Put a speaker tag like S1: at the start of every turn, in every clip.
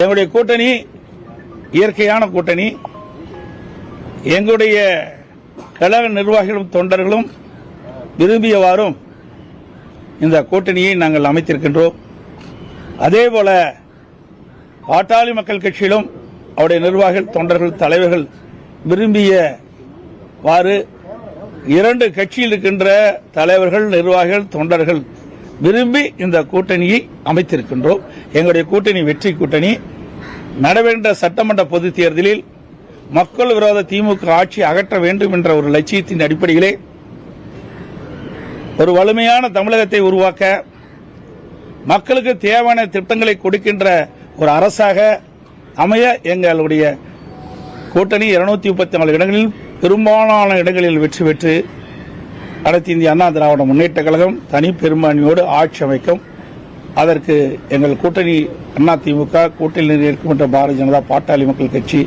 S1: எங்களுடைய கூட்டணி இயற்கையான கூட்டணி. எங்களுடைய கழக நிர்வாகிகளும் தொண்டர்களும் விரும்பியவாறும் இந்த கூட்டணியை நாங்கள் அமைத்திருக்கின்றோம். அதேபோல பாட்டாளி மக்கள் கட்சியிலும் அவருடைய நிர்வாகிகள் தொண்டர்கள் தலைவர்கள் விரும்பியவாறு இரண்டு கட்சியில் இருக்கின்ற தலைவர்கள் நிர்வாகிகள் தொண்டர்கள் விரும்பி இந்த கூட்டணியை அமைத்திருக்கின்றோம். எங்களுடைய கூட்டணி வெற்றி கூட்டணி. நடைபெற்ற சட்டமன்ற பொதுத் தேர்தலில் மக்கள் விரோத திமுக ஆட்சி அகற்ற வேண்டும் என்ற ஒரு லட்சியத்தின் அடிப்படையிலே ஒரு வலிமையான தமிழகத்தை உருவாக்க மக்களுக்கு தேவையான திட்டங்களை கொடுக்கின்ற ஒரு அரசாக அமைய எங்களுடைய கூட்டணி 234 இடங்களில் பெரும்பாலான இடங்களில் வெற்றி பெற்று அனைத்து இந்திய அண்ணா திராவிட முன்னேற்ற கழகம் தனி பெரும்பான்மையோடு ஆட்சி அமைக்கும். அதற்கு எங்கள் கூட்டணி அதிமுக கூட்டணியில் இருக்கின்ற பாரதிய ஜனதா பாட்டாளி மக்கள் கட்சி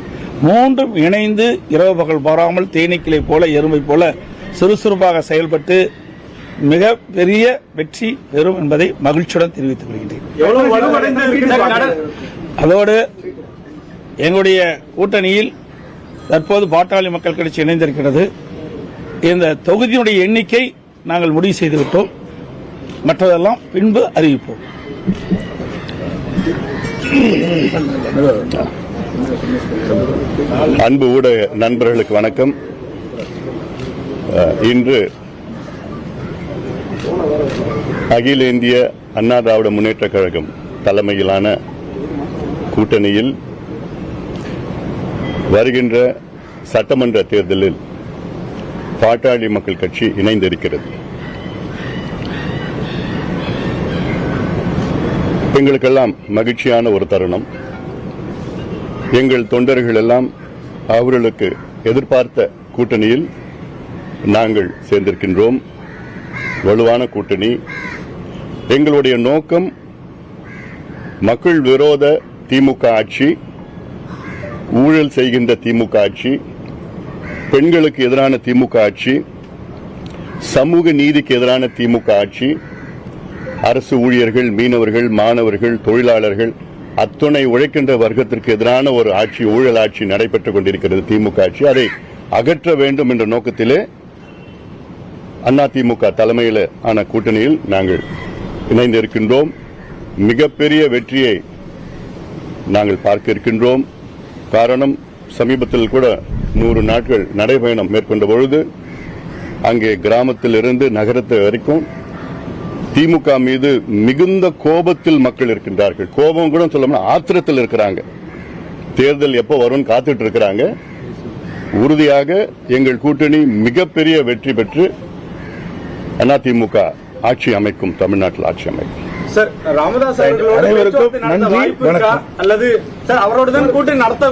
S1: மூன்றும் இணைந்து இரவு பகல் பாராமல் தேனீக்களை போல எறும்பை போல சுறுசுறுப்பாக செயல்பட்டு மிக பெரிய வெற்றி பெறும் என்பதை மகிழ்ச்சியுடன் தெரிவித்துக் கொள்கின்றேன். அதோடு எங்களுடைய கூட்டணியில் தற்போது பாட்டாளி மக்கள் கட்சி இணைந்திருக்கிறது. இந்த தொகுதியினுடைய எண்ணிக்கை நாங்கள் முடிவு செய்துவிட்டோம். மற்றதெல்லாம் பின்பு அறிவிப்போம்.
S2: அன்பு ஊடக நண்பர்களுக்கு வணக்கம். இன்று அகில இந்திய அண்ணா திராவிட முன்னேற்ற கழகம் தலைமையிலான கூட்டணியில் வருகின்ற சட்டமன்ற தேர்தலில் பாட்டாளி மக்கள் கட்சி இணைந்திருக்கிறது. எங்களுக்கெல்லாம் மகிழ்ச்சியான ஒரு தருணம். எங்கள் தொண்டர்கள் எல்லாம் அவர்களுக்கு எதிர்பார்த்த கூட்டணியில் நாங்கள் சேர்ந்திருக்கின்றோம். வலுவான கூட்டணி. எங்களுடைய நோக்கம் மக்கள் விரோத திமுக ஆட்சி, ஊழல் செய்கின்ற திமுக ஆட்சி, பெண்களுக்கு எதிரான திமுக ஆட்சி, சமூக நீதிக்கு எதிரான திமுக ஆட்சி, அரசு ஊழியர்கள், மீனவர்கள், மாணவர்கள், தொழிலாளர்கள் அத்துணை உழைக்கின்ற வர்க்கத்திற்கு எதிரான ஒரு ஆட்சி, ஊழல் ஆட்சி நடைபெற்றுக் கொண்டிருக்கிறது திமுக ஆட்சி. அதை அகற்ற வேண்டும் என்ற நோக்கத்திலே அதிமுக தலைமையில் ஆன கூட்டணியில் நாங்கள் இணைந்திருக்கின்றோம். மிகப்பெரிய வெற்றியை நாங்கள் பார்க்க இருக்கின்றோம். காரணம், சமீபத்தில் கூட 100 நாட்கள் நடைபயணம் மேற்கொண்ட பொழுது அங்கே கிராமத்தில் இருந்து நகரத்து வரைக்கும் திமுக மீது மிகுந்த கோபத்தில் மக்கள் இருக்கின்றார்கள். கோபம் கூட சொல்ல ஆத்திரத்தில் இருக்கிறாங்க. தேர்தல் எப்போ வரும்னு காத்துட்டு இருக்கிறாங்க. உறுதியாக எங்கள் கூட்டணி மிகப்பெரிய வெற்றி பெற்று அதிமுக ஆட்சி அமைக்கும், தமிழ்நாட்டில் ஆட்சி அமைக்கும்.
S3: சார், ராமதாஸ்
S1: அனைவருக்கும் நன்றி, வணக்கம்.
S3: அல்லது சார் அவரோட தான் கூட்டணி நடத்த